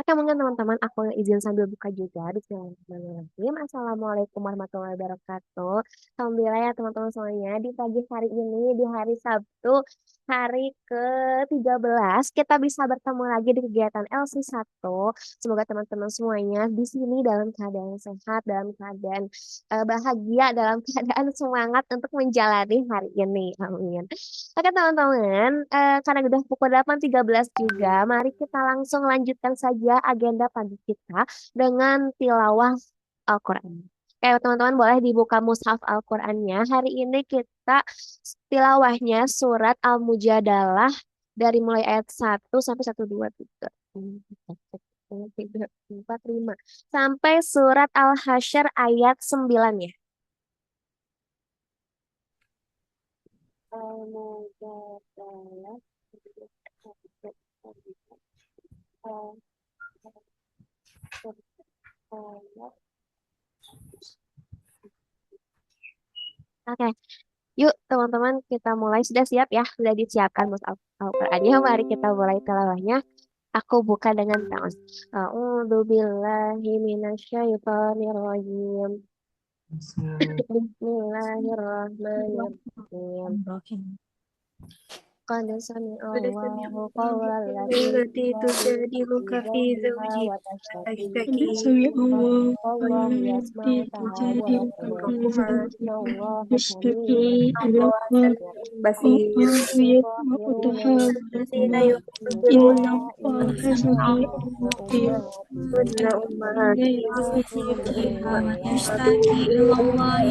Oke, mungkin teman-teman aku izin sambil buka juga. Bismillahirrahmanirrahim. Assalamualaikum warahmatullahi wabarakatuh. Alhamdulillah ya teman-teman semuanya. Di pagi hari ini, di hari Sabtu, hari ke-13, kita bisa bertemu lagi di kegiatan LC1. Semoga teman-teman semuanya di sini dalam keadaan sehat, dalam keadaan bahagia, dalam keadaan semangat untuk menjalani hari ini. Amin. Oke teman-teman, karena udah pukul 8.13 juga, mari kita langsung lanjutkan saja agenda pagi kita dengan tilawah Al-Quran. Oke teman-teman boleh dibuka mushaf Al-Qurannya. Hari ini kita tilawahnya surat Al-Mujadalah dari mulai ayat 1 sampai 1, 2, 3. 4, 5. Sampai surat Al-Hasyr ayat 9 ya. Al-Mujadalah. Oke, yuk teman-teman kita mulai. Sudah siap ya? Sudah disiapkan mushaf Al-Qur'annya. Mari kita mulai tilawahnya. Aku buka dengan ta'awuz. A'udzubillahi minasyaitonirrajim. Bismillahirrahmanirrahim. Qad قد سمع sami'allahu الله qawla allati قول التي tujadiluka تجادلك fi في zawjiha زوجها wa tashtaki وتشتكي سمع الله wallahu قول yasma'u التي tahawurakum تجادلك في زوجها innallaha sami'un تشتكي إلى الله basir. بصير إذ يسمع تظاهرون الذين منكم من يقولون بعد الله ما سميع بصير أمهاتهم إن أمهاتهم ويشتكي إلى الله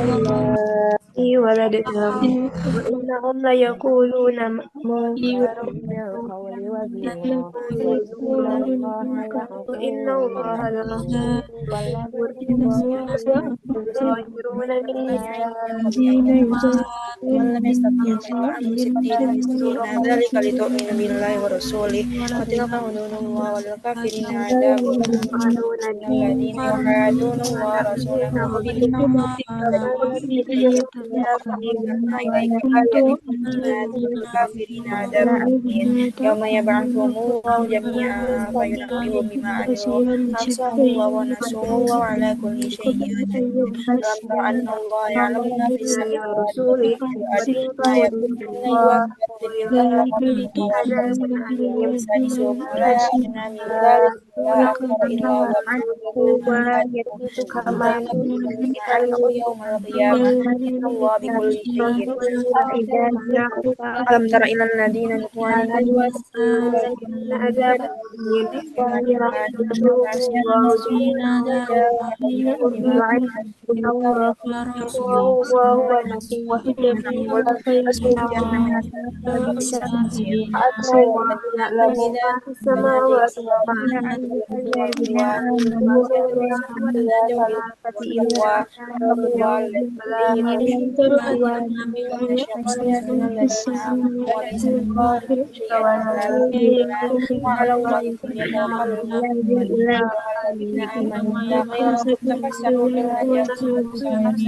وهو في ولدها وإنهم ليقولون منكرا من القول وزورا ما وإن يقولون الله المنكر وإن يعفو الله لغفور والذين يظاهرون من الذين نسائهم يظاهرون لم من يستطيعوا أن ستين نسائهم يستطيعون ذلك لتؤمنوا بالله ورسوله وتلك حدود الله وللكافرين عذاب إن الذين يحادون الله ورسوله فإن الله أنزلنا إليك آيات بينات للكافرين عذاب مهين يوم يبعثهم الله جميعا فينبئهم بما عملوا أحصاه الله ونسوه الله على كل شيء شهيد ألم تر أن الله يعلم ما في السماوات وما في الأرض ما يكون من نجوى ثلاثة إلا هو رابعهم ولا سادسهم ولا أدنى من ذلك ولا أكثر إلا هو معهم أينما كانوا ثم ينبئهم بما عملوا يوم القيامة إن الله بكل شيء ألم تر إلى الذين نهوا عن النجوى ثم ما معصية الرسول وجاهدوا بالله الله وهو يقول حسبه جهنم بئس المصير والذين آمنوا إذا السماوات وإذا واتقوا الله الذي إليه ترجعون من الشيطان يأتون الذين آمنوا وليس بضارهم شيئا إلا بإذن الله وعلى الله فليتوكل المؤمنون الذين آمنوا إذا قيل لهم تفسحوا في المجال فإن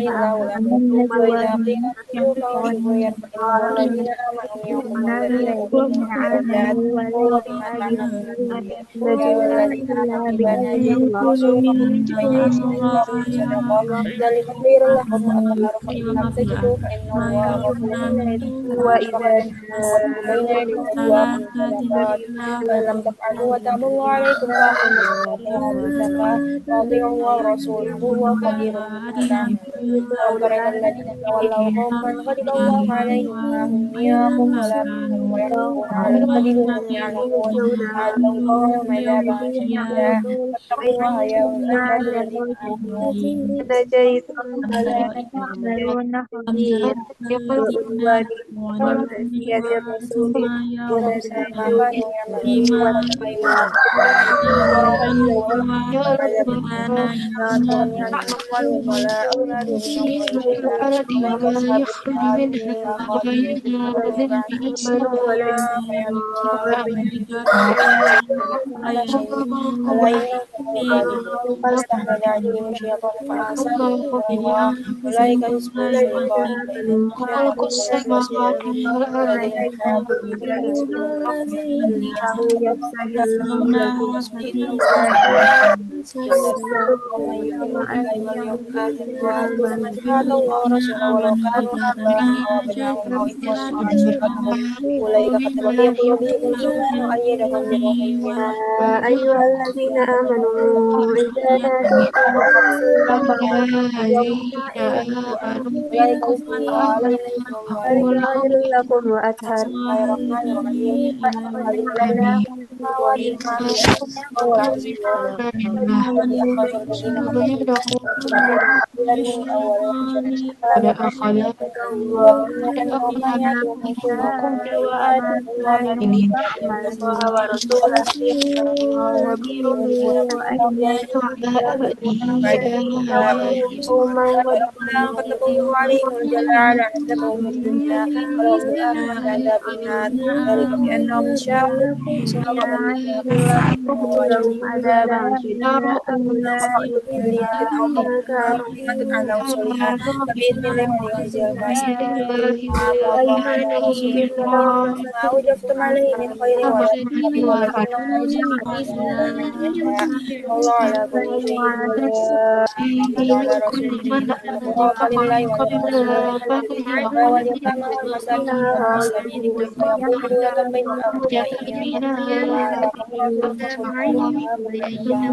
الله لهم وإذا قيل انفروا فانفروا يرفع الله الذين آمنوا منكم والذين أوتوا العلم درجات والله بما تعملون خبير يا أيها الذين آمنوا إذا ناجيتم الرسول فقدموا بين يدي الله صدقة ذلك خير لكم وأطهر فإن لم تجدوا فإن الله غفور رحيم وإذا قدموا بين يدي نجواكم صدقات فإن لم تفعلوا وتاب الله عليكم فأقيموا الصلاة وآتوا الزكاة وأطيعوا الله ورسوله والله خبير بما تعملون ألم تر إلى الذين تولوا قوما غضب الله عليهم ما هم منكم ولا منهم ويحلفون على الكذب وهم يعلمون وأنهم قوم إذا بان شديدا فاتقوا الله يا أولي الألباب الذين آمنوا إن جئتم فلا تعملون خبير ومعصية الرسول ونسوا ما كانوا يعملون واتقوا لا تغني عنهم أموالهم ولا أولادهم من الله شيئا ومن يصحب النار إلا خالدين فيها ولا يموت فيموت على شيء ألا إنهم هم الظالمون فاستحوذ عليهم الشيطان فأنساهم ذكر الله أولئك حزب الشيطان فإن الشيطان يوسوس للذين كفروا يجادلونك بالله يفسدون إنه سبيلا ومن يؤمن بالله واليوم الآخر والذين ومن يطع الله ورسوله ولو آمنوا كانوا آباءهم وأبناءهم أو إخوانهم أو عشيرتهم أولئك كتب في قلوبهم الإيمان وأيدهم بروح منه أيها الذين آمنوا إذا ناديتم الرسول الذين آمنوا أولئك منكم حزب الله ألا إن حزب الله هم ذلك خير لكم وأطهر. بسم الله الرحمن الرحيم قد آمنوا فرضنا في السماوات وما في الأرض وهو العزيز الذي أخرج الذين كفروا بلدهم أول وحشة فجعلهم ومن يأتهم وآتهم الله من فإن الله ورسوله يحبون من يحبون بعد قوما ودخلا كتب الله عليهم الجلال عذبهم في الدنيا ولهم في الآخرة عذاب النار ذلك بأنهم شاقوا رسول ربهم وأجرهم عذابا شديدا وقضى الذين منهم أمة على رسولها فبإذن الله وليخزي الفاسقين ما أفاء الله على رسوله ما أوجفتم عليه من خير ولا تقبل ولكن الله يسلم من يشاء والله على كل شيء قدير كتب على رسوله البراءة لله وللرسول واليتامى والمساكين وابن السبيل ويقول عدة بين أغنيائهم وما لكم لا تنفقوا مما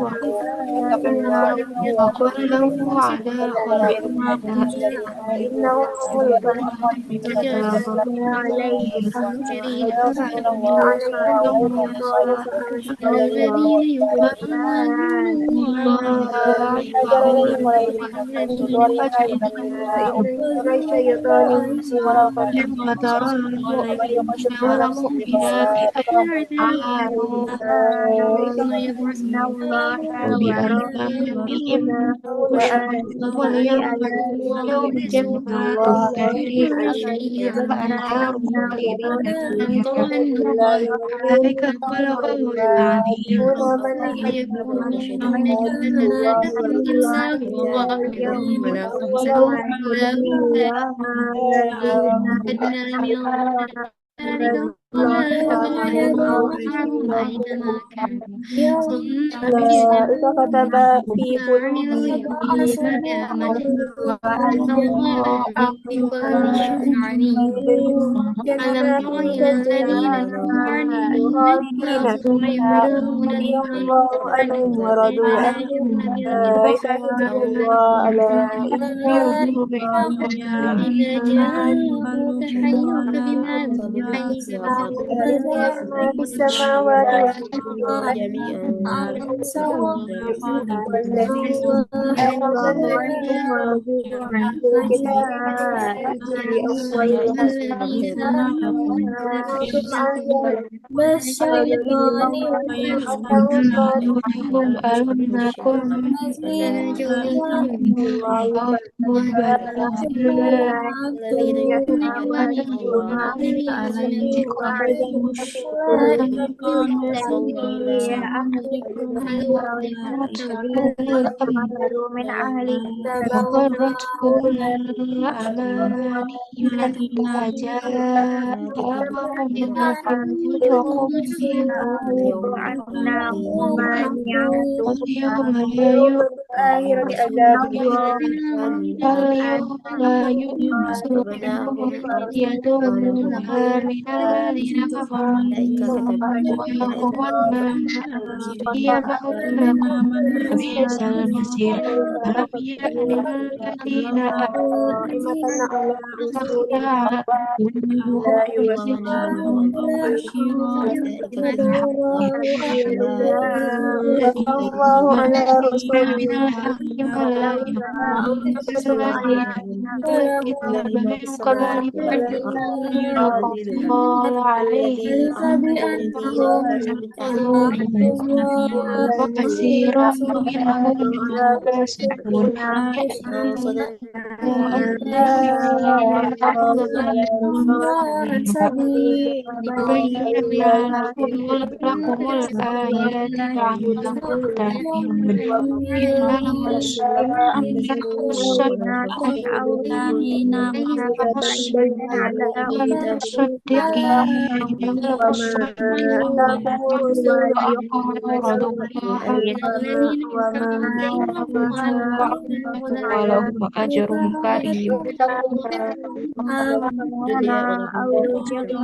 كنتم واتقوا الله إن الله خبير ولا يحب الذين إنهم هم الكافرون عليهم ويغفر الله الذين يقولون هاجر إليهم ولا يجدون في صدورهم حاجة مما أوتوا ويؤمسوا ولا قدروا ومن يقشف نفسه فأولئك لهم أولئك إن الله وبأيمانهم وآتيهم الذين يؤمنون الله أجرهم إن الله من يحب الله واليوم وآتيهم أدنى من ذلك ولا تبلغوا معهم أينما كانوا ثم أولئك كتب في عملوا قلوبهم الإيمان وأن الله بكل شيء عليم ألم تر إلى الذين نهوا عن النجوى ثم يقولون رضي لمن الله عنهم ورضوا عنه يفعلون أولئك حزب الله ألا إذا جاءوك حيوك بما لم يحيك لله ما في السماوات والأرض جميعا والذي أخرج الذين من الكتاب بأول الذي الشيطان أنه قال ألم نكن نجويهم الله الذين يؤمنون الذين يؤمنون من أهل وغرتهم الأماني حتى جاء أمرنا فانفقوا عنا ومن يعبد اليوم لا ويوم الآخرة عذاب اليوم لا يؤمس فدية منها من الذين كفروا ويقولون هي مولاكم فبئس المصير ألم يأن الذين آمنوا تخشع قلوبهم لذكر الله على رسوله hakim ولا la أقسم yaqbalu على wal كتابه kitaba min qabli ولا فطال عليه بأنهم وكثير منهم فاسقون يعلمون أن الله ليبين لكم الآيات لعلكم تعقلون إنما المصدقين والمصدقات وأقرضوا الله ولهم أجر كريم الله ورسوله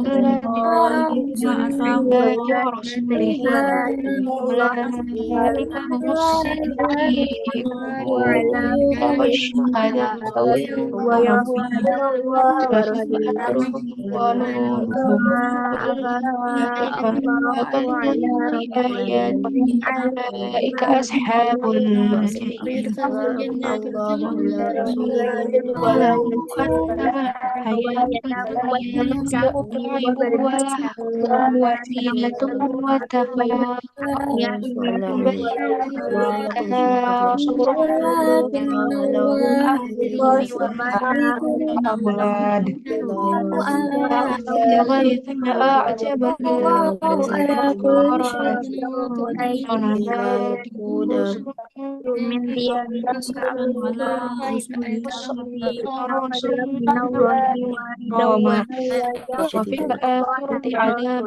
أولئك هم الصديقون والشهداء عند ربهم لهم أجرهم ونورهم وآمنوا بآياتنا أولئك أصحاب الجحيم ولو أنما الحياة الدنيا ولعب ولهو وزينة وتفاخر بينكم تكاثر في الأموال والأولاد غيث أعجب الكفار ونبات غراما وفي الآخرة عذاب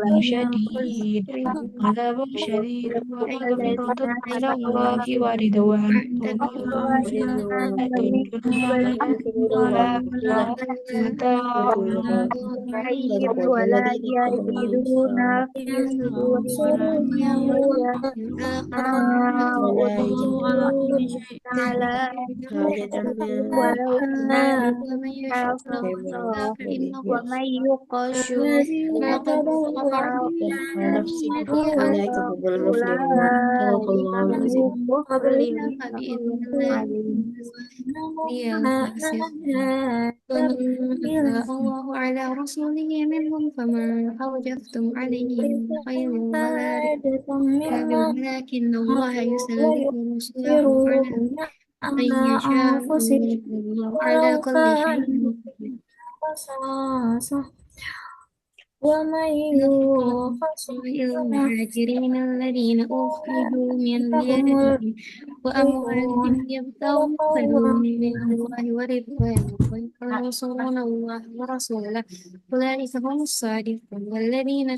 شديد ومغفرة من الله ورضوان والحياة الدنيا إلا متاع ولا يجدون في صدورهم على ولو كان حافظا ومن يقش أولئك هم المفلحون عليم فمن أفاء الله على رسوله منهم فما أوجفتم عليه من خير ولا ركاب ولكن الله يسلط رسله على من يشاء والله على كل شيء قدير. ومن يوق المهاجرين الذين أخرجوا من شح ديارهم وأموالهم يبتغون فضلا من الله ورضوانه وينصرون الله ورسوله أولئك هم الصادقون والذين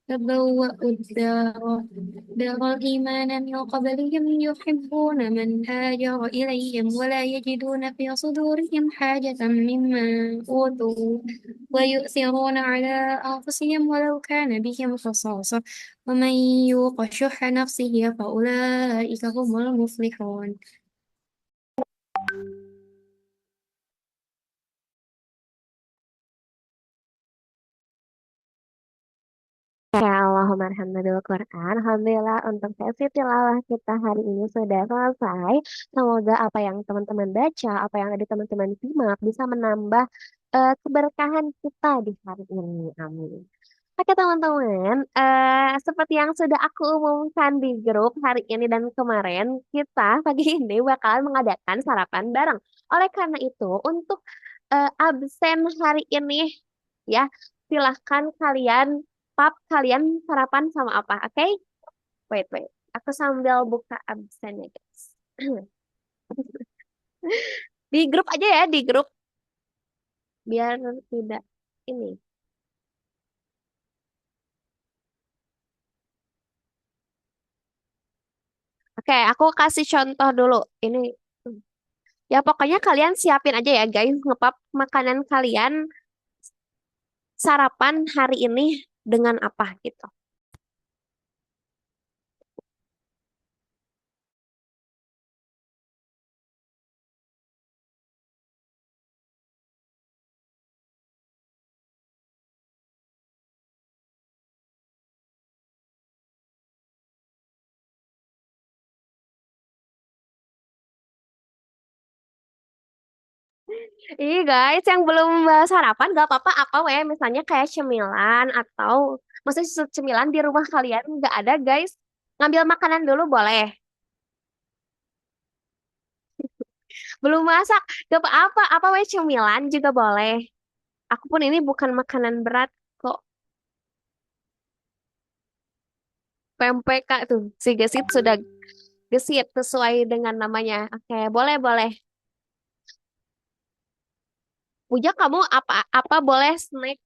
تبوأوا دار الإيمان من قبلهم يحبون من هاجر إليهم ولا يجدون في صدورهم حاجة مما أوتوا ويؤثرون على أنفسهم ولو كان بهم خصاصة ومن يوق شح نفسه فأولئك هم المفلحون. Ya Allahumma alhamdulillah Quran. Alhamdulillah untuk sesi tilawah kita hari ini sudah selesai. Semoga apa yang teman-teman baca, apa yang ada teman-teman simak bisa menambah keberkahan kita di hari ini. Amin. Oke teman-teman, seperti yang sudah aku umumkan di grup hari ini dan kemarin, kita pagi ini bakalan mengadakan sarapan bareng. Oleh karena itu, untuk absen hari ini, ya, silahkan kalian sarapan sama apa, oke? Wait, wait. Aku sambil buka absennya, guys. Di grup aja ya, di grup. Biar tidak ini. Oke, aku kasih contoh dulu. Ini ya pokoknya kalian siapin aja ya guys ngepap makanan kalian sarapan hari ini dengan apa gitu. Ih guys, yang belum sarapan gak apa-apa apa weh, misalnya kayak cemilan atau maksudnya cemilan di rumah kalian nggak ada guys. Ngambil makanan dulu boleh. Belum masak, gak apa-apa apa weh cemilan juga boleh. Aku pun ini bukan makanan berat kok. Pempek kak tuh, si gesit sudah gesit sesuai dengan namanya. Oke, boleh boleh. Puja kamu apa apa boleh snack?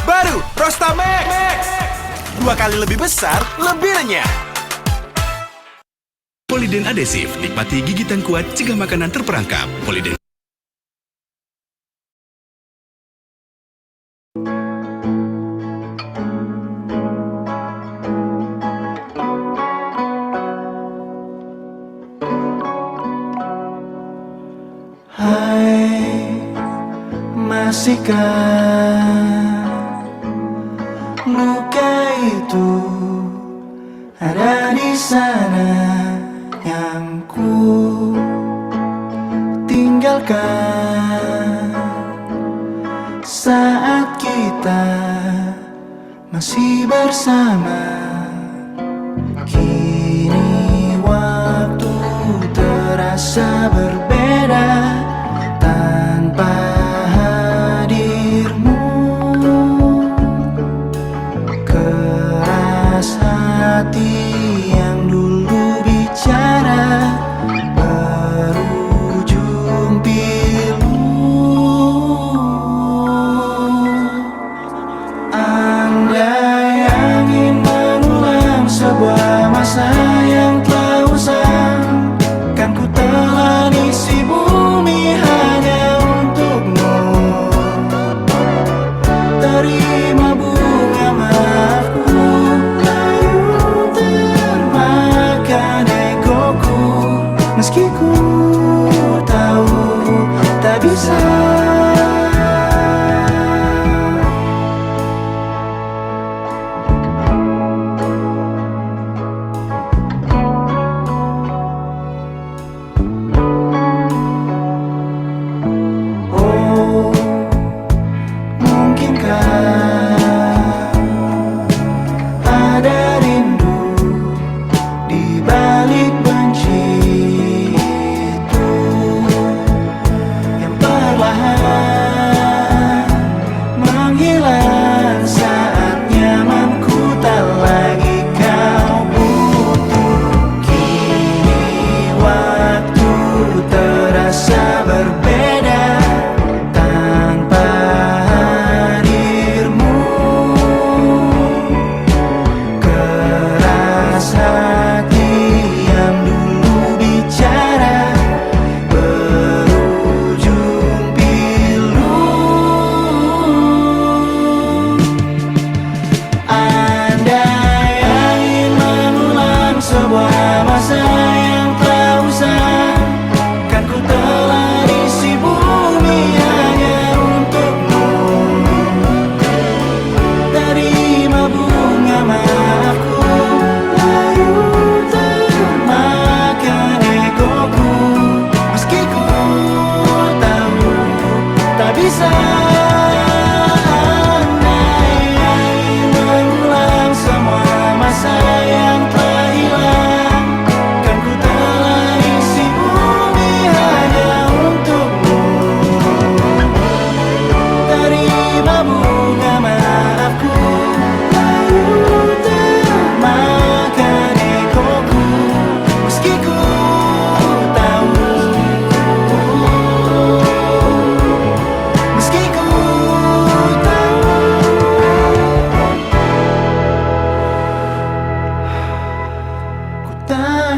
Baru Rosta Max. 2 kali lebih besar, lebih renyah. Poliden adesif, nikmati gigitan kuat, cegah makanan terperangkap. Poliden. Hai, masihkah luka itu ada di sana yang ku tinggalkan saat kita masih bersama. Kini waktu terasa berbeda tanpa hadirmu. Keras hati yang dulu bicara berujung pilu. Andai angin mengulang sebuah masa yang telah usang, kan ku telah isi bumi hanya untukmu. Terima bunga maafku, layu termakan egoku, meski ku tahu tak bisa. Oh, mungkinkah ada rindu di balik benci itu yang perlahan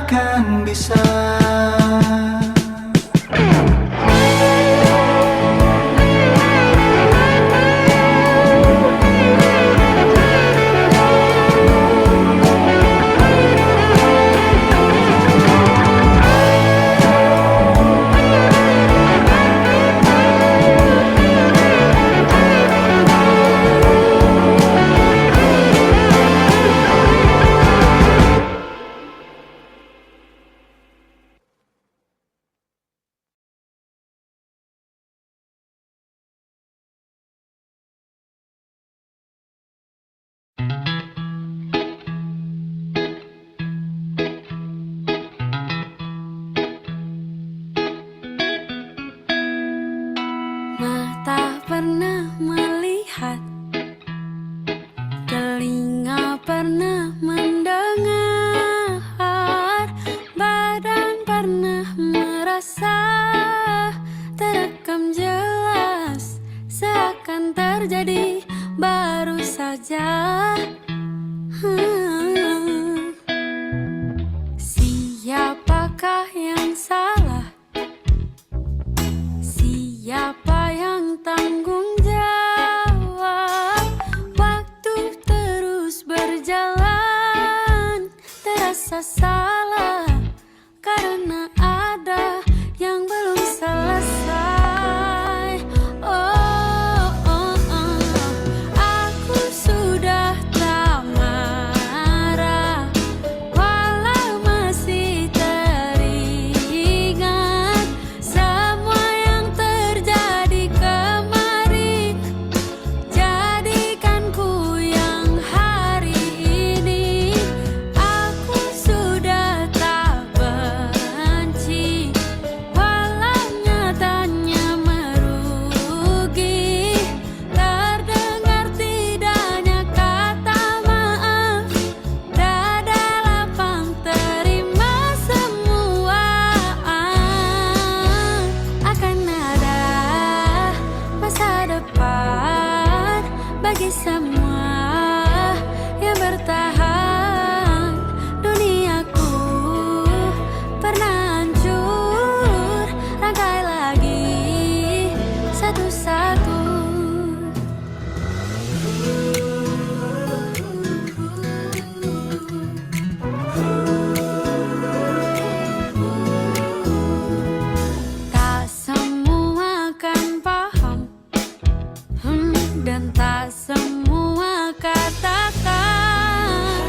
takkan bisa. Mata pernah melihat, telinga pernah mendengar, badan pernah merasa, terekam jelas, seakan terjadi baru saja. Siapakah yang salah? Siapa yang tanggung jawab? Waktu terus berjalan, terasa salah karena ada yang belum selesai. Oh, oh, oh. Aku sudah tak marah, walau masih teringat semua yang terjadi kemarin. Jadikan ku yang hari ini. Aku sudah tak benci, walau nyatanya merugi. Terdengar tidaknya kata maaf, dada lapang terima semua. Akan ada masa depan bagi semua yang bertahan. Duniaku pernah hancur, rangkai lagi satu-satu. Tak semua kan paham, dan tak semua katakan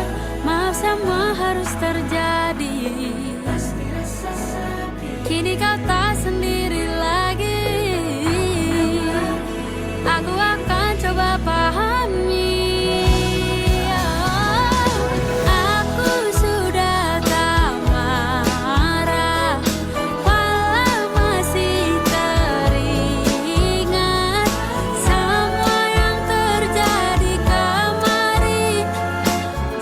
maaf, semua harus terjadi. Kini kau tak sendiri lagi. Aku akan coba pahami. Aku sudah tak marah, walau masih teringat semua yang terjadi kemarin.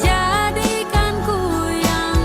Jadikan ku yang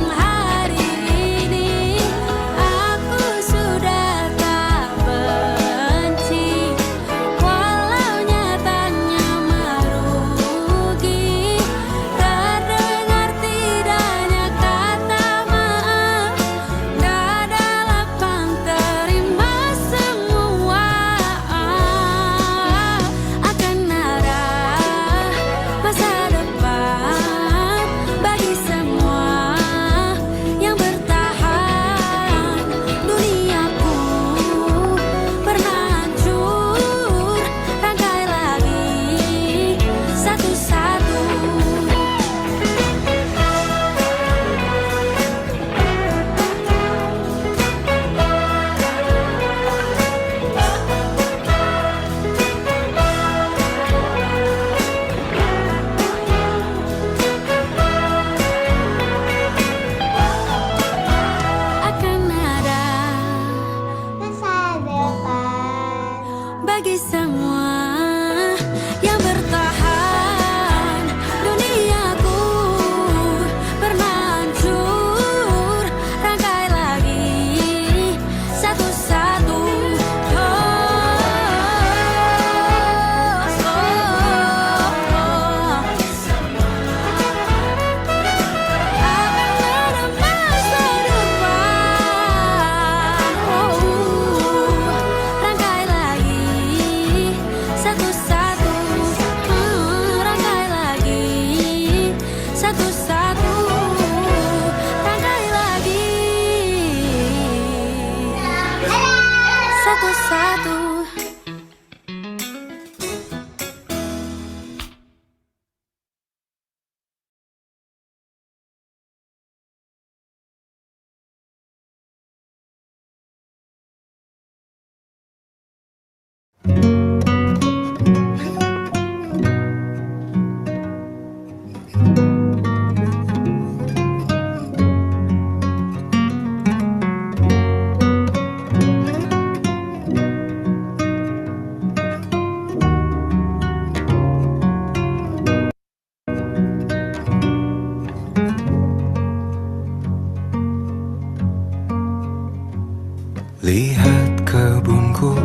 Lihat kebunku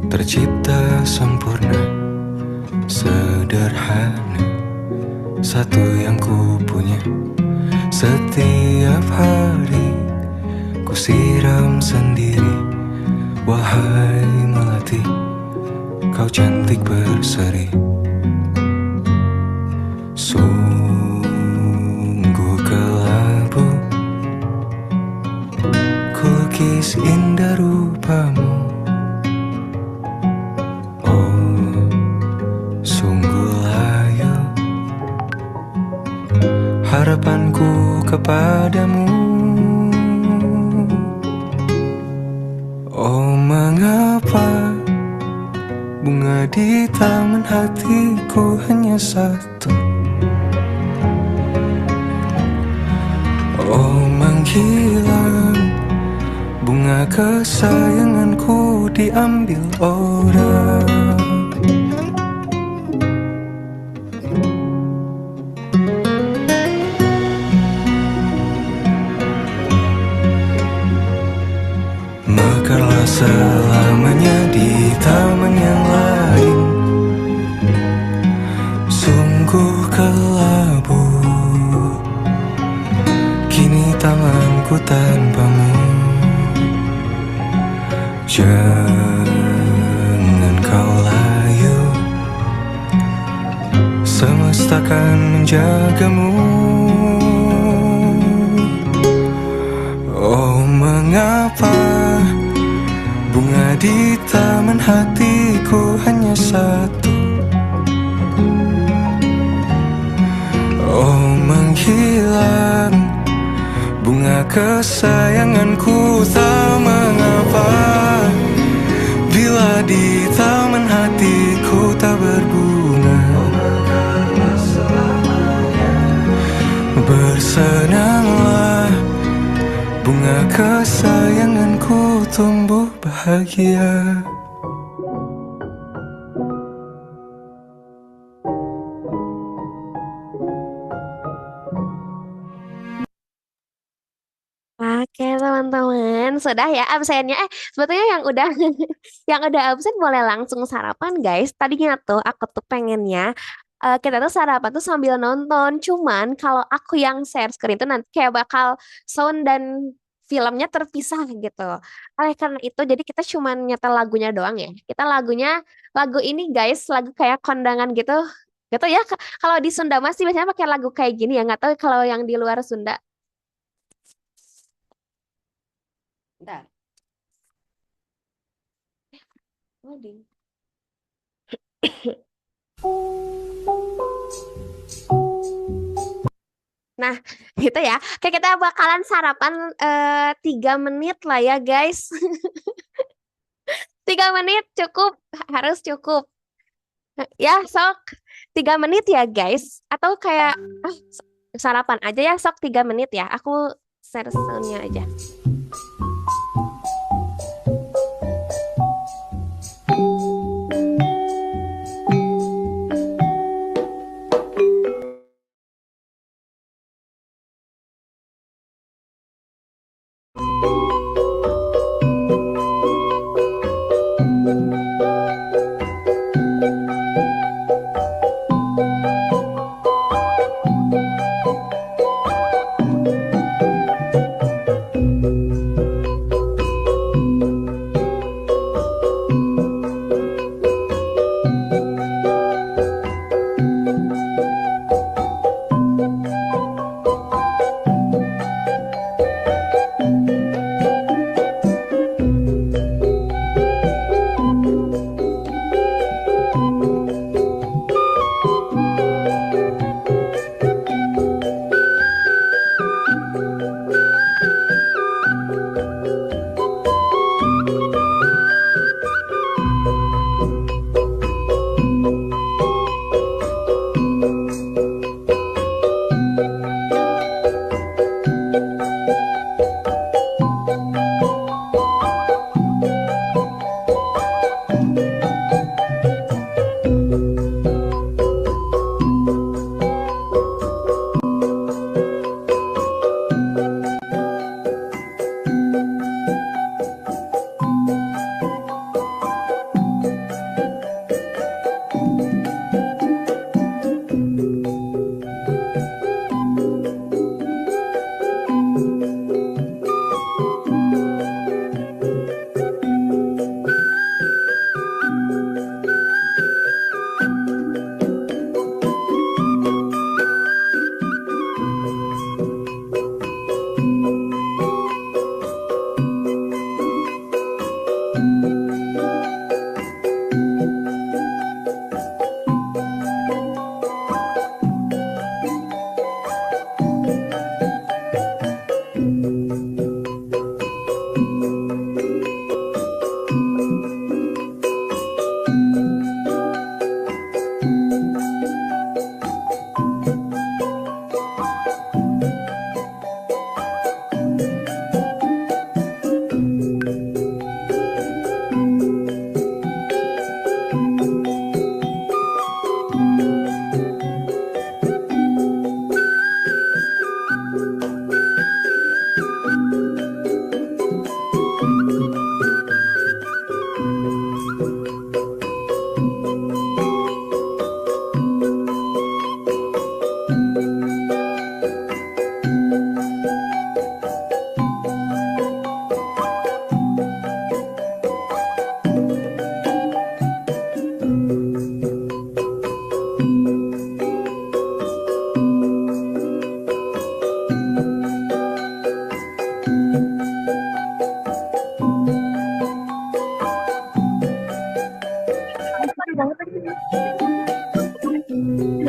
tercipta sempurna, sederhana, satu yang ku punya. Setiap hari ku siram sendiri. Wahai melati, kau cantik berseri. Sungguh kelabu kulukis indah rupamu. Oh, sungguh layu harapanku kepadamu. Oh, mengapa bunga di taman hatiku hanya satu? Oh, menghilang bunga kesayanganku diambil orang. Mekarlah selamanya di taman yang lain. Sungguh kelabu kini tanganku tanpamu. Jangan kau layu, semesta akan menjagamu. Oh, mengapa bunga di taman hatiku hanya satu? Oh, menghilang bunga kesayanganku, tak mengapa bila di taman hatiku tak berbunga. Bersenanglah bunga kesayanganku tumbuh bahagia. Oke teman-teman, sudah ya absennya. Sebetulnya yang udah yang udah absen boleh langsung sarapan guys. Tadinya tuh aku tuh pengennya kita tuh sarapan tuh sambil nonton. Cuman kalau aku yang share screen tuh nanti kayak bakal sound dan filmnya terpisah gitu. Oleh karena itu jadi kita cuman nyetel lagunya doang ya. Kita lagu ini guys, lagu kayak kondangan gitu. Gitu ya. Kalau di Sunda masih biasanya pakai lagu kayak gini ya. Nggak tahu kalau yang di luar Sunda. Bentar. Loading. Nah, gitu ya. Oke, kita bakalan sarapan 3 menit lah ya, guys. 3 menit cukup, harus cukup. Ya, sok 3 menit ya, guys. Atau kayak sarapan aja ya, sok 3 menit ya. Aku share soundnya aja.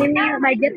Ini budget.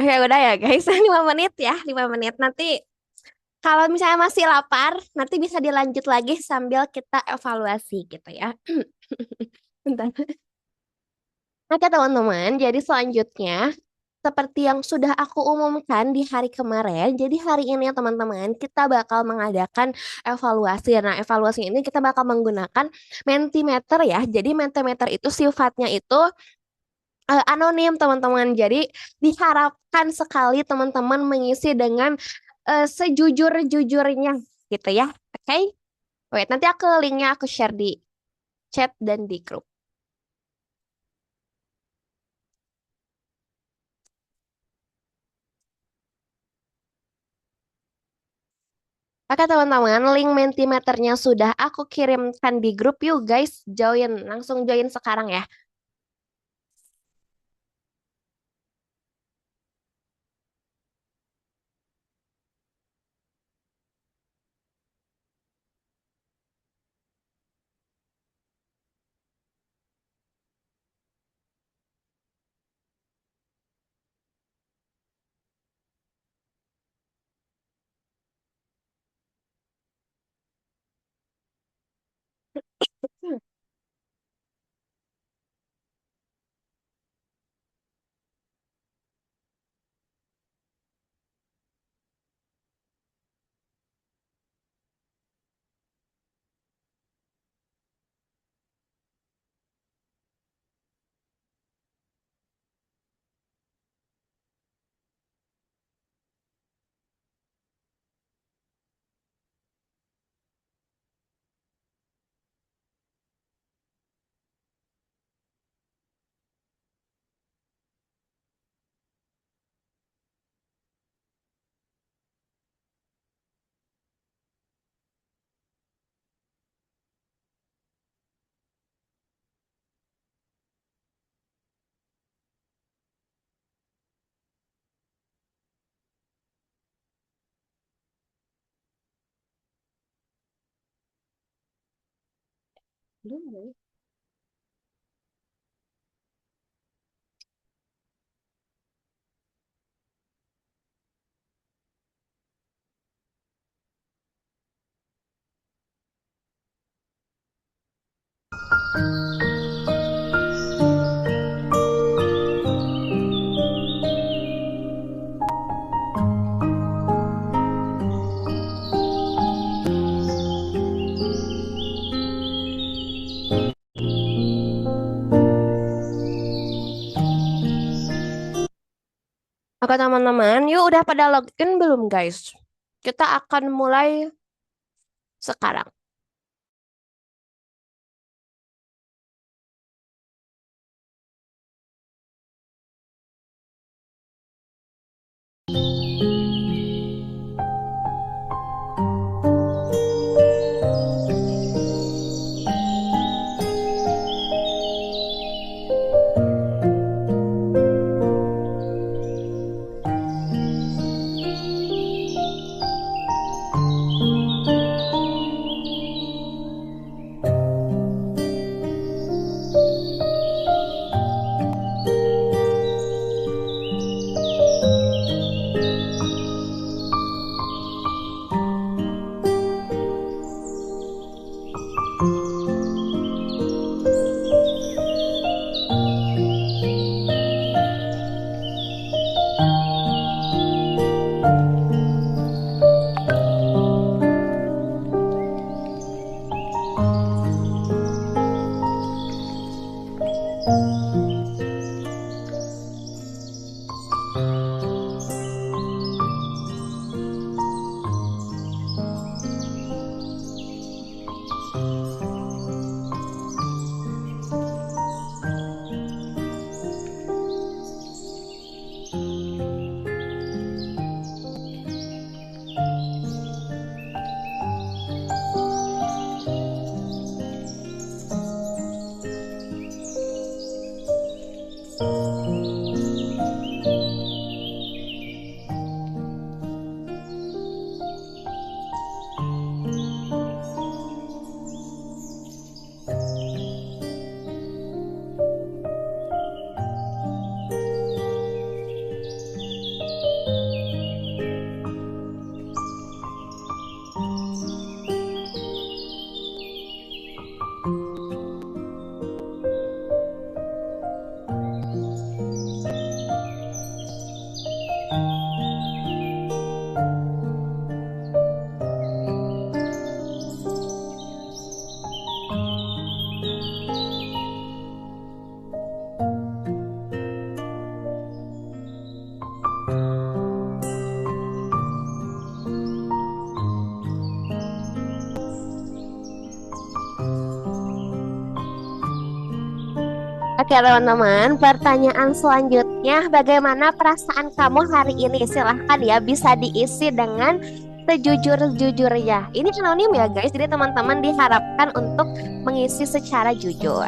Oke, udah ya guys, 5 menit ya, 5 menit. Nanti kalau misalnya masih lapar, nanti bisa dilanjut lagi sambil kita evaluasi gitu ya. Bentar. Oke teman-teman, jadi selanjutnya seperti yang sudah aku umumkan di hari kemarin, jadi hari ini ya teman-teman, kita bakal mengadakan evaluasi. Nah, evaluasi ini kita bakal menggunakan Mentimeter ya. Jadi Mentimeter itu sifatnya itu anonim teman-teman. Jadi diharapkan sekali teman-teman mengisi dengan sejujur-jujurnya gitu ya. Oke? Wait, nanti aku linknya aku share di chat dan di grup. Oke teman-teman, link Mentimeternya sudah aku kirimkan di grup yuk guys. Join, langsung join sekarang ya. Belum ya? Oke teman-teman, yuk udah pada login belum guys? Kita akan mulai sekarang. Oke teman-teman, pertanyaan selanjutnya, bagaimana perasaan kamu hari ini? Silahkan ya, bisa diisi dengan sejujur-jujurnya. Ini anonim ya guys, jadi teman-teman diharapkan untuk mengisi secara jujur.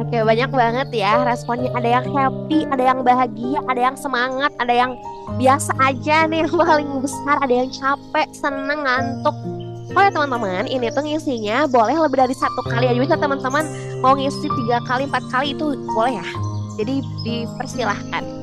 Oke, banyak banget ya responnya. Ada yang happy, ada yang bahagia, ada yang semangat, ada yang biasa aja nih yang paling besar, ada yang capek, seneng, ngantuk. Oh ya teman-teman, ini tuh ngisinya boleh lebih dari satu kali aja. Bisa teman-teman mau ngisi 3 kali, 4 kali itu boleh ya. Jadi dipersilahkan.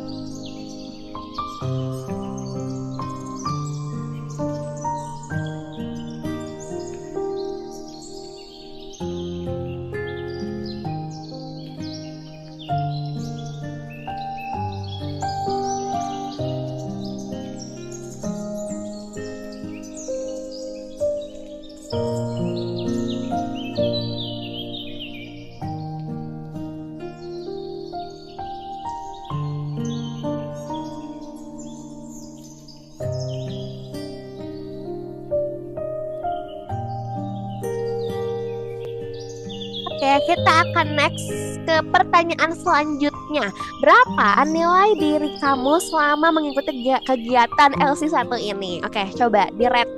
Oke, kita akan next ke pertanyaan selanjutnya. Berapa nilai diri kamu selama mengikuti kegiatan LC1 ini? Oke, coba di-rate.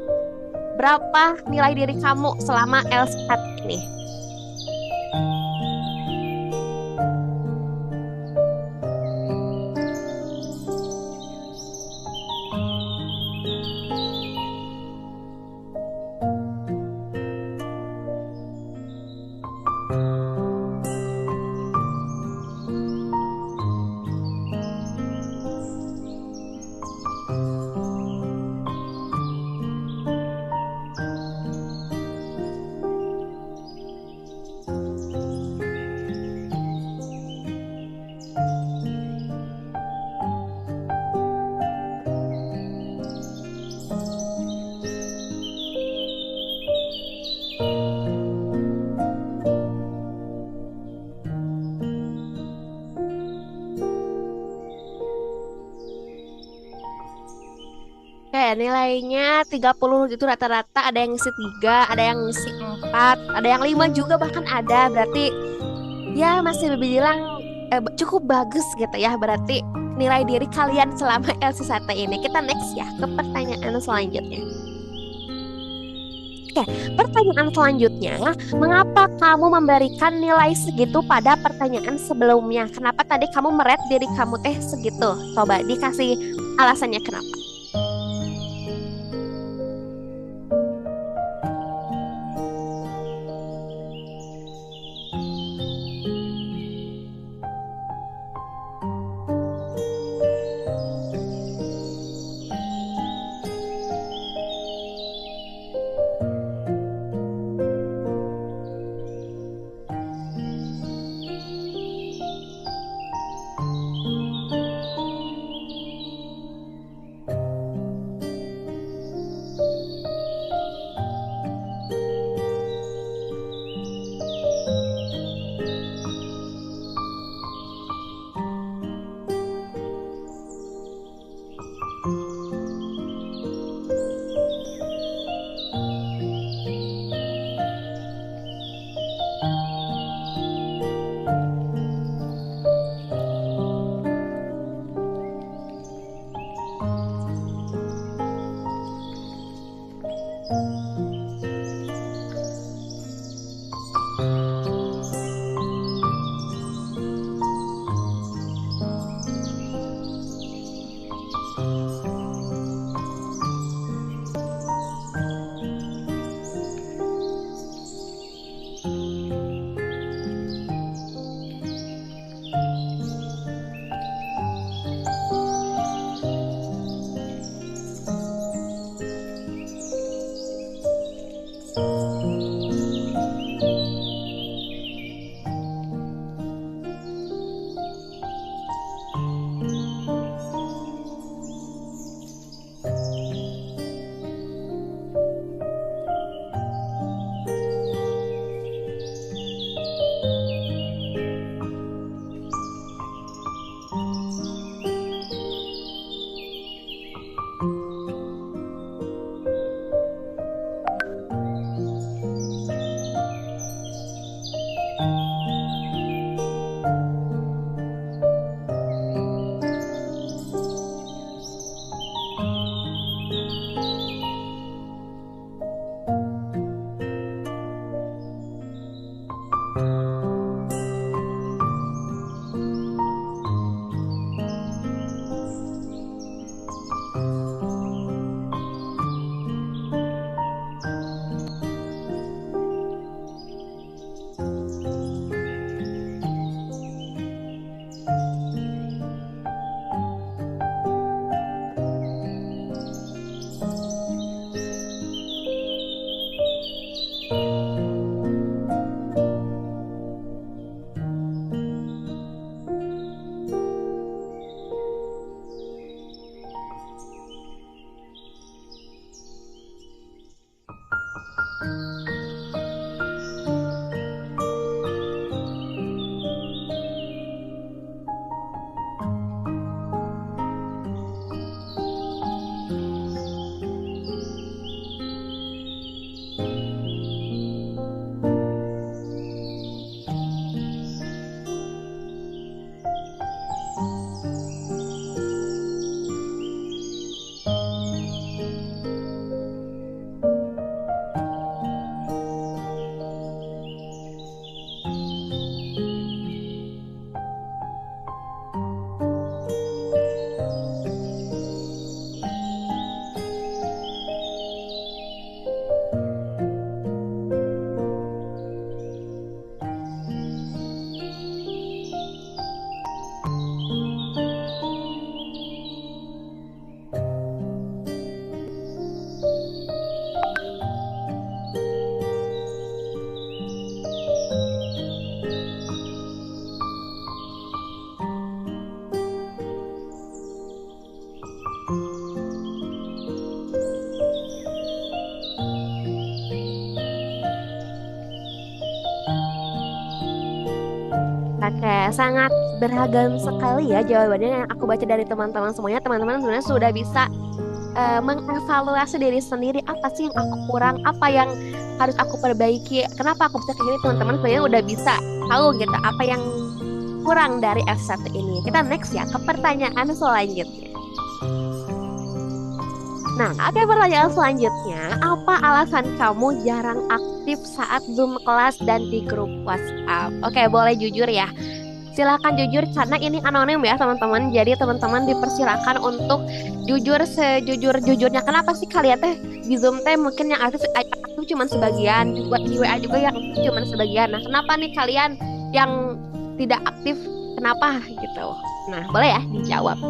Berapa nilai diri kamu selama LC1 ini? Oke, nilainya 30 gitu rata-rata. Ada yang ngisi 3, ada yang ngisi 4, ada yang 5 juga bahkan ada. Berarti ya masih dibilang cukup bagus gitu ya. Berarti nilai diri kalian selama LC1 ini. Kita next ya ke pertanyaan selanjutnya. Oke, pertanyaan selanjutnya, mengapa kamu memberikan nilai segitu pada pertanyaan sebelumnya? Kenapa tadi kamu meret diri kamu segitu? Coba dikasih alasannya kenapa. Oke, sangat beragam sekali ya jawabannya yang aku baca dari teman-teman semuanya. Teman-teman sebenarnya sudah bisa mengevaluasi diri sendiri, apa sih yang aku kurang, apa yang harus aku perbaiki, kenapa aku bisa kayak gini. Teman-teman sebenarnya udah bisa tahu gitu apa yang kurang dari F1 ini. Kita next ya ke pertanyaan selanjutnya. Nah, oke, pertanyaan selanjutnya, apa alasan kamu jarang aktif saat Zoom kelas dan di grup WhatsApp? Oke, boleh jujur ya. Silakan jujur karena ini anonim ya teman-teman. Jadi teman-teman dipersilakan untuk jujur sejujur-jujurnya. Kenapa sih kalian teh di Zoom teh mungkin yang aktif cuma sebagian, juga di WA juga yang aktif cuma sebagian. Nah, kenapa nih kalian yang tidak aktif? Kenapa gitu? Nah, boleh ya dijawab.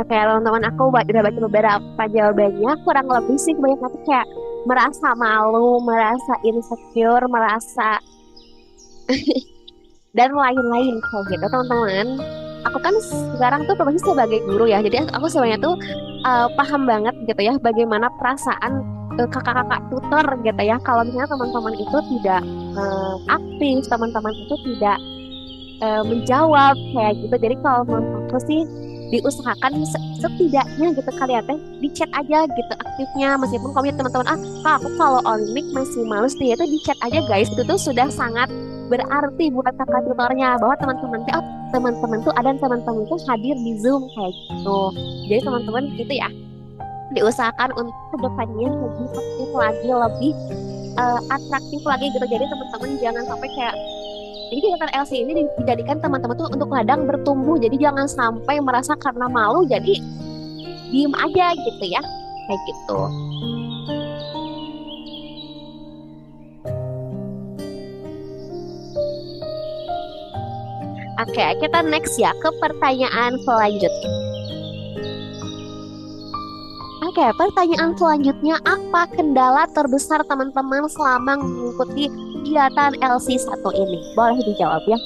kayak teman-teman aku udah baca beberapa jawabannya, kurang lebih sih banyak tuh kayak merasa malu, merasa insecure, merasa dan lain-lain kayak gitu teman-teman. Aku kan sekarang tuh profesi sebagai guru ya, jadi aku sebenarnya tuh paham banget gitu ya bagaimana perasaan kakak-kakak tutor gitu ya kalau misalnya teman-teman itu tidak aktif, teman-teman itu tidak menjawab kayak gitu. Jadi kalau menurut aku sih diusahakan setidaknya gitu kalian teh di chat aja gitu aktifnya, meskipun kalau teman-teman kak aku kalau on mic masih males dia itu di chat aja guys, itu tuh sudah sangat berarti buat kakak tutornya bahwa teman-teman teh teman-teman tuh ada, teman-teman tuh hadir di Zoom kayak gitu. Jadi teman-teman gitu ya diusahakan untuk kedepannya lebih aktif lagi, lebih atraktif lagi gitu. Jadi teman-teman jangan sampai kayak, jadi kegiatan LC ini dijadikan teman-teman tuh untuk ladang bertumbuh. Jadi jangan sampai merasa karena malu jadi diem aja gitu ya. Kayak gitu. Oke, kita next ya ke pertanyaan selanjutnya. Oke, pertanyaan selanjutnya, apa kendala terbesar teman-teman selama mengikuti kegiatan LC1 ini? Boleh dijawab ya.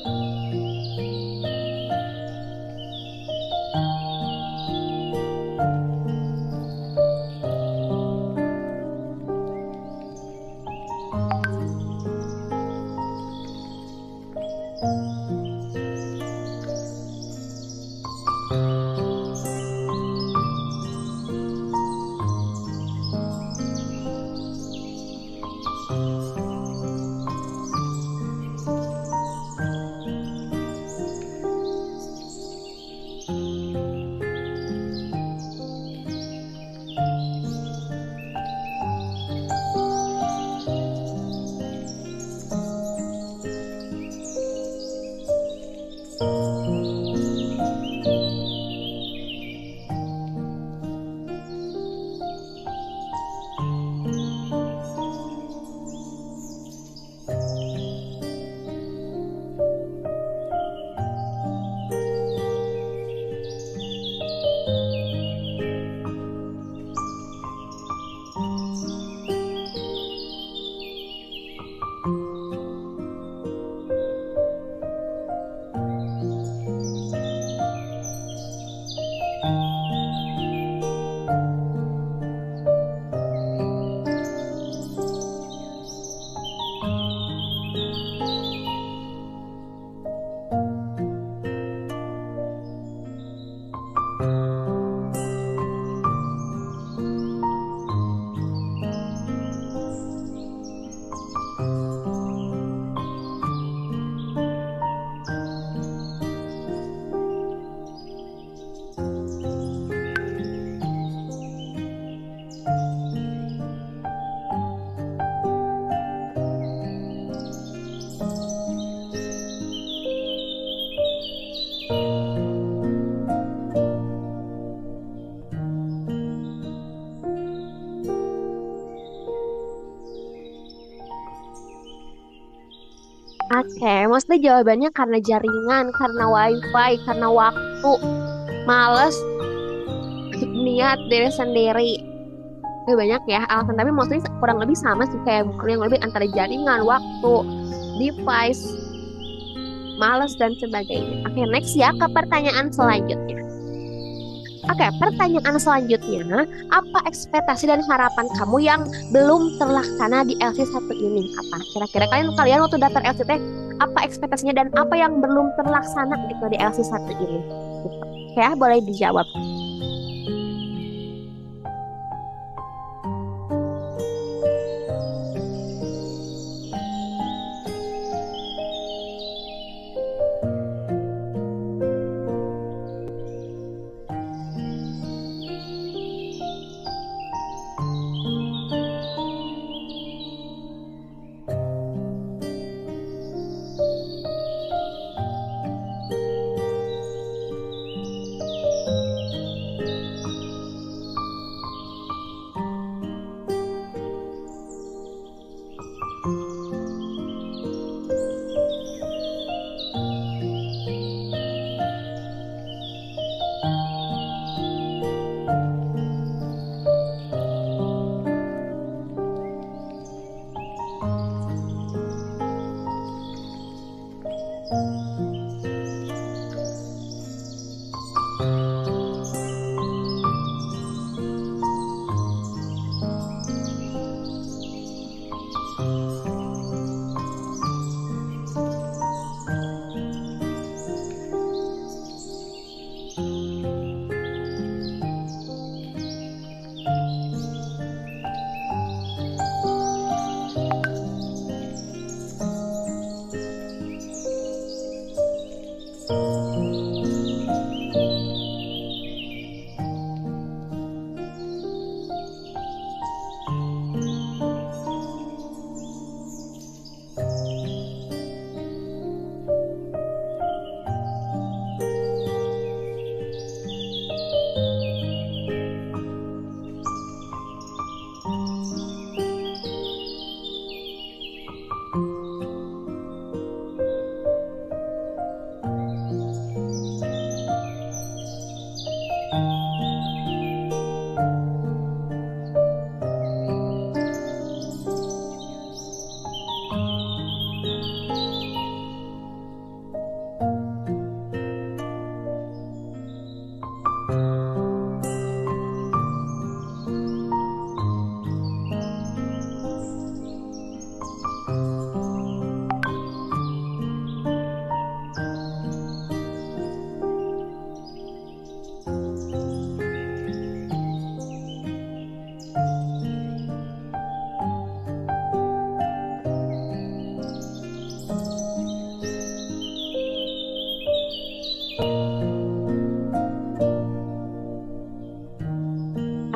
Oke, maksudnya jawabannya karena jaringan, karena wifi, karena waktu, males, niat diri sendiri. Banyak ya alasan, tapi maksudnya kurang lebih sama sih kayak kurang lebih antara jaringan, waktu, device, males dan sebagainya. Oke, next ya ke pertanyaan selanjutnya. Oke, pertanyaan selanjutnya, apa ekspektasi dan harapan kamu yang belum terlaksana di LC1 ini? Apa? Kira-kira kalian waktu daftar LCT, apa ekspektasinya dan apa yang belum terlaksana gitu di LC1 ini? Gitu. Ya, boleh dijawab.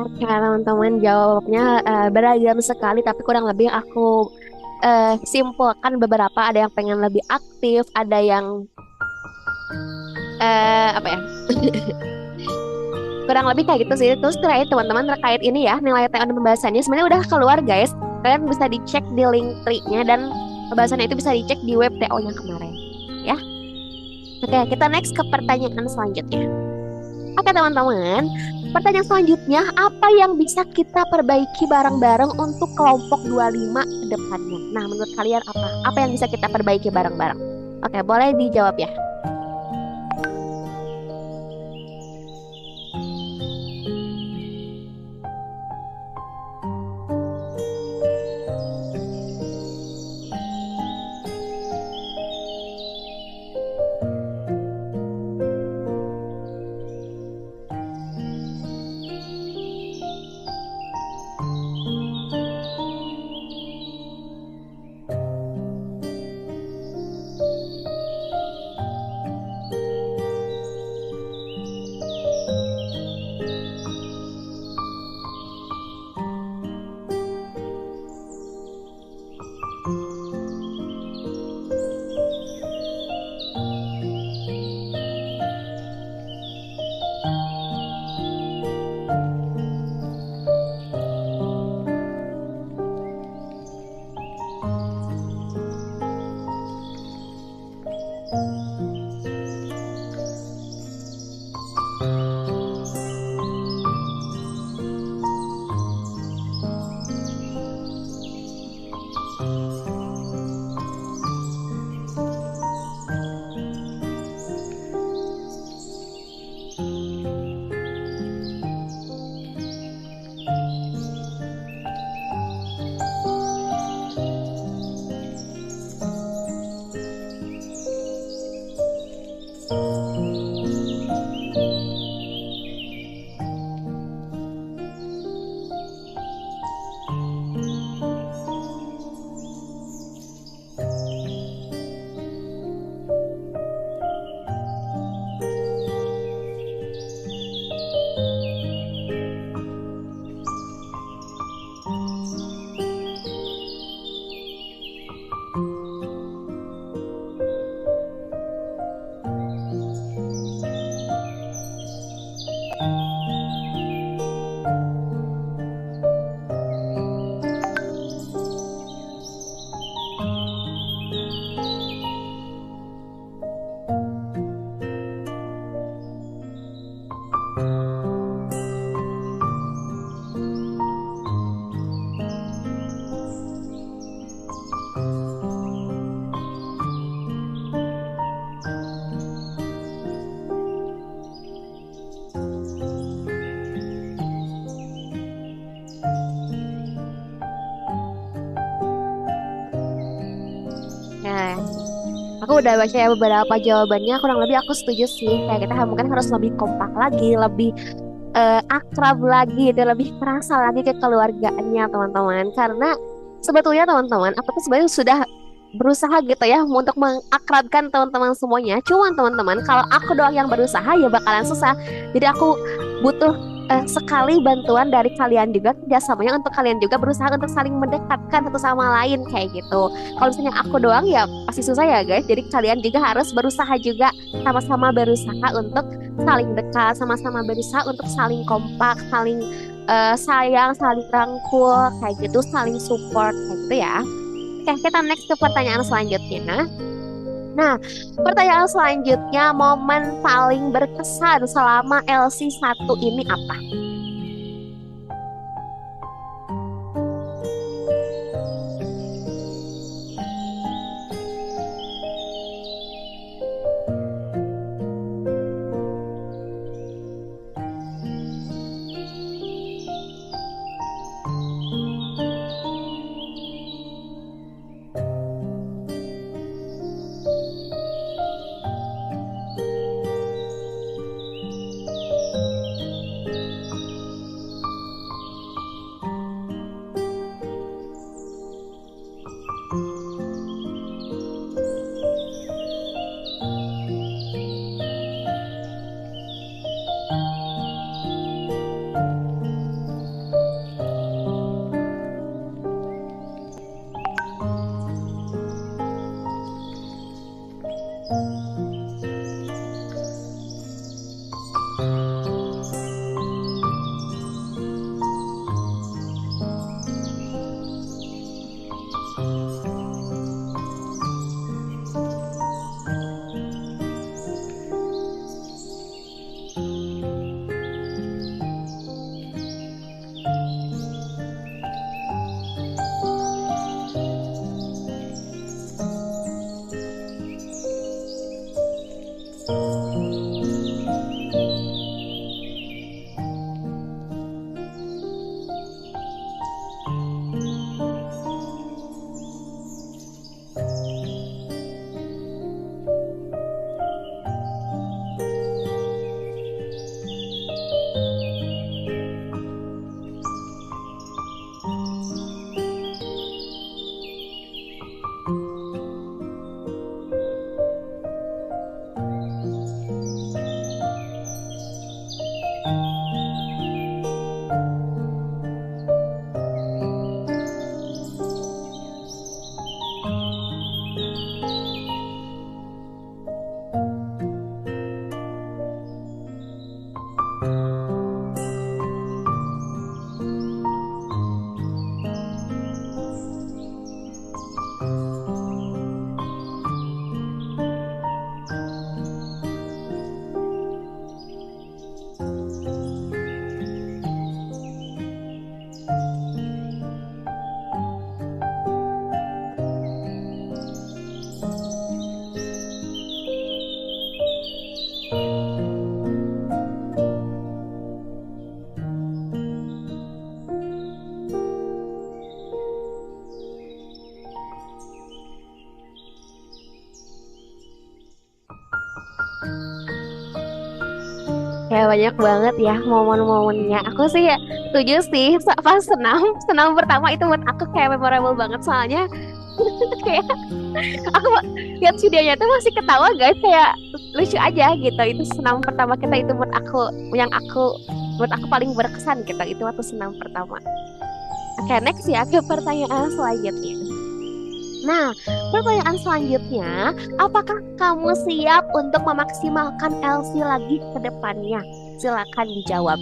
Oke, teman-teman, jawabnya beragam sekali, tapi kurang lebih aku simpulkan beberapa. Ada yang pengen lebih aktif, ada yang apa ya? Kurang lebih kayak gitu sih. Terus terakhir teman-teman terkait ini ya, nilai TO dan pembahasannya sebenarnya udah keluar guys. Kalian bisa dicek di link tree-nya dan pembahasannya itu bisa dicek di web TO-nya kemarin. Ya. Oke, kita next ke pertanyaan selanjutnya. Oke teman-teman, pertanyaan selanjutnya, apa yang bisa kita perbaiki bareng-bareng untuk kelompok 25 ke depannya? Nah, menurut kalian apa? Apa yang bisa kita perbaiki bareng-bareng? Oke, boleh dijawab ya. Nah, aku udah baca ya beberapa jawabannya, kurang lebih aku setuju sih. Kayak kita mungkin harus lebih kompak lagi, lebih akrab lagi, dan lebih terasa lagi kekeluargaannya teman-teman. Karena sebetulnya teman-teman, aku tuh sebenarnya sudah berusaha gitu ya untuk mengakrabkan teman-teman semuanya. Cuman teman-teman, kalau aku doang yang berusaha ya bakalan susah. Jadi aku butuh sekali bantuan dari kalian juga, kerjasamanya untuk kalian juga berusaha untuk saling mendekatkan satu sama lain kayak gitu. Kalau misalnya aku doang ya pasti susah ya guys. Jadi kalian juga harus berusaha juga, sama-sama berusaha untuk saling dekat, sama-sama berusaha untuk saling kompak, saling sayang, saling rangkul kayak gitu, saling support kayak gitu ya. Oke, kita next ke pertanyaan selanjutnya. Nah, pertanyaan selanjutnya, momen paling berkesan selama LC1 ini apa? banyak banget ya momen-momennya. Aku sih setuju sih, pas senam pertama itu buat aku kayak memorable banget soalnya kayak aku lihat videonya tuh masih ketawa guys, kayak lucu aja gitu. Itu senam pertama kita itu buat aku paling berkesan gitu. Itu waktu senam pertama. Oke, next ya ke pertanyaan selanjutnya. Nah, pertanyaan selanjutnya, apakah kamu siap untuk memaksimalkan LC lagi ke depannya? Silakan dijawab.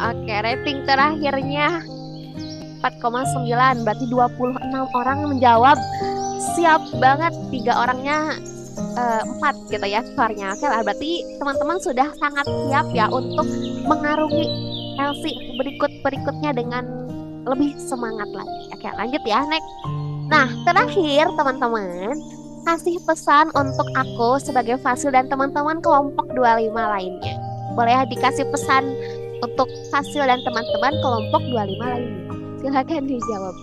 Oke, rating terakhirnya 4,9, berarti 26 orang menjawab siap banget, 3 orangnya 4 gitu ya skornya. Oke lah, berarti teman-teman sudah sangat siap ya untuk mengarungi LC berikutnya dengan lebih semangat lagi. Oke, lanjut ya, next. Nah, terakhir teman-teman, kasih pesan untuk aku sebagai Fasil dan teman-teman kelompok 25 lainnya. Boleh ya dikasih pesan untuk Fasil dan teman-teman kelompok 25 lainnya. Silakan dijawab.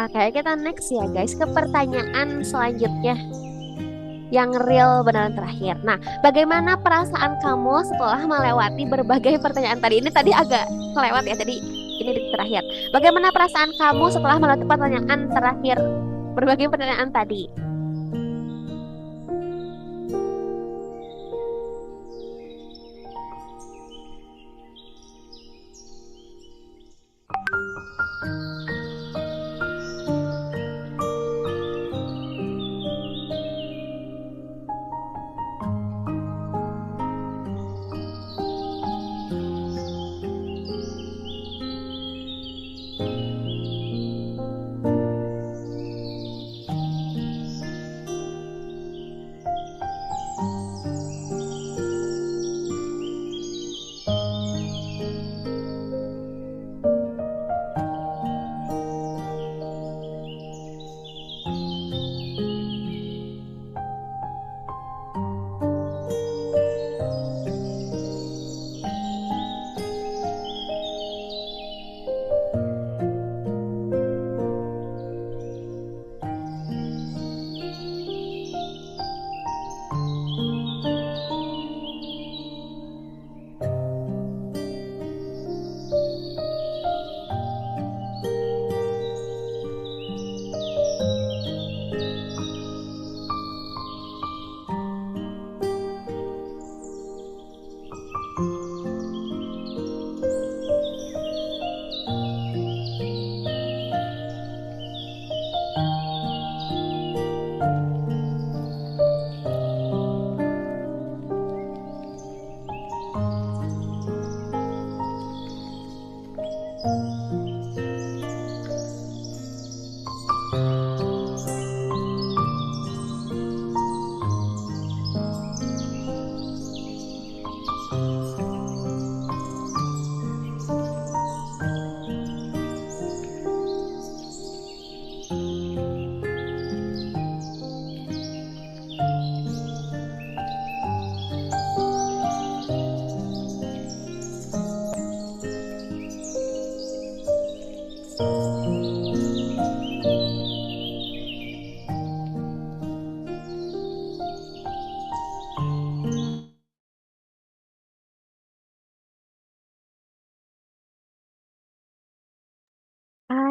Oke, kita next ya guys ke pertanyaan selanjutnya yang real beneran terakhir. Nah, bagaimana perasaan kamu setelah melewati berbagai pertanyaan tadi? Ini tadi agak kelewat ya, jadi ini di terakhir. Bagaimana perasaan kamu setelah melewati pertanyaan terakhir, berbagai pertanyaan tadi?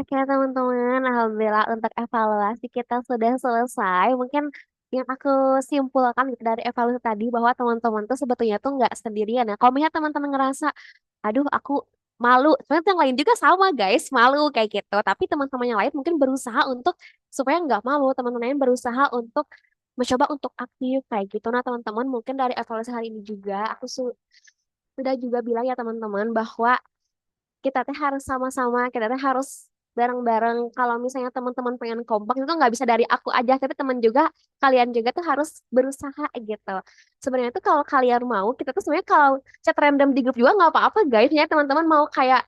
Oke teman-teman, alhamdulillah untuk evaluasi kita sudah selesai. Mungkin yang aku simpulkan gitu dari evaluasi tadi bahwa teman-teman tuh sebetulnya tuh nggak sendirian ya. Kalau misalnya teman-teman ngerasa, aduh aku malu, sebenarnya yang lain juga sama guys, malu kayak gitu. Tapi teman-teman yang lain mungkin berusaha untuk supaya nggak malu. Teman-teman yang berusaha untuk mencoba untuk aktif kayak gitu. Nah teman-teman mungkin dari evaluasi hari ini juga aku sudah juga bilang ya teman-teman bahwa kita teh harus sama-sama, kita teh harus bareng-bareng. Kalau misalnya teman-teman pengen kompak itu nggak bisa dari aku aja, tapi teman juga, kalian juga tuh harus berusaha gitu. Sebenarnya tuh kalau kalian mau, kita tuh sebenarnya kalau chat random di grup juga nggak apa-apa guys. Ya teman-teman mau kayak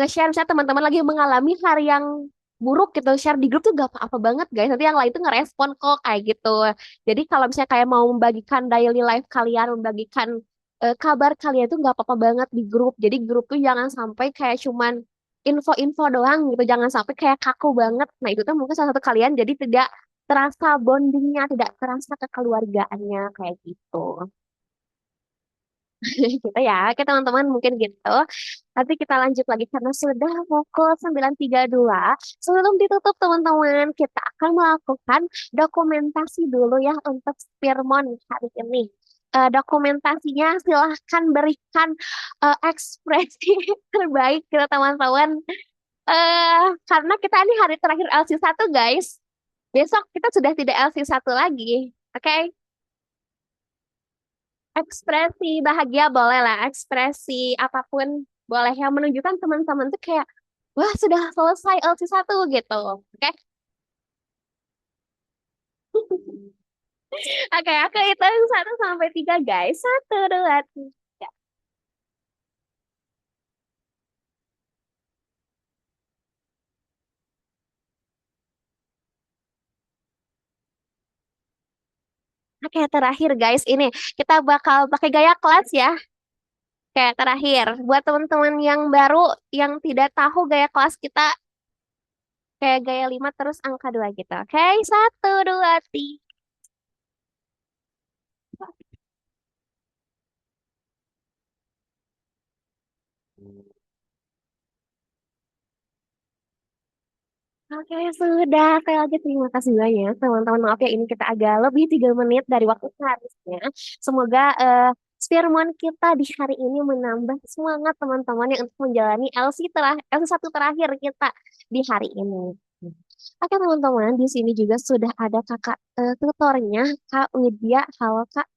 nge-share misalnya teman-teman lagi mengalami hari yang buruk gitu, share di grup tuh gak apa-apa banget guys. Nanti yang lain tuh ngerespon kok kayak gitu. Jadi kalau misalnya kayak mau membagikan daily life kalian, membagikan kabar kalian tuh nggak apa-apa banget di grup. Jadi grup tuh jangan sampai kayak cuman info-info doang gitu. Jangan sampai kayak kaku banget. Nah itu tuh mungkin salah satu kalian jadi tidak terasa bondingnya, tidak terasa kekeluargaannya kayak gitu. Gitu ya, oke teman-teman mungkin gitu. Nanti kita lanjut lagi karena sudah pukul 9.32. Sebelum ditutup teman-teman, kita akan melakukan dokumentasi dulu ya untuk Spirmon hari ini. Dokumentasinya silahkan berikan ekspresi terbaik kita teman-teman. Karena kita ini hari terakhir LC1 guys. Besok kita sudah tidak LC1 lagi. Oke? Ekspresi bahagia boleh lah, ekspresi apapun boleh yang menunjukkan teman-teman tuh kayak wah sudah selesai LC1 gitu. Oke. Oke, aku hitung 1 sampai 3 guys. 1, 2, 3. Oke, terakhir guys, ini kita bakal pakai gaya kelas ya. Kayak terakhir, buat teman-teman yang baru yang tidak tahu gaya kelas kita Kayak gaya 5 terus angka 2 gitu. Oke, 1, 2, 3. Oke, sudah. Sekali lagi terima kasih banyak, teman-teman. Maaf ya, ini kita agak lebih 3 menit dari waktu seharusnya. Semoga firman kita di hari ini menambah semangat teman-teman yang untuk menjalani LC1 terakhir kita di hari ini. Oke, teman-teman, di sini juga sudah ada kakak tutornya, Kak Widya. Halo, Kak.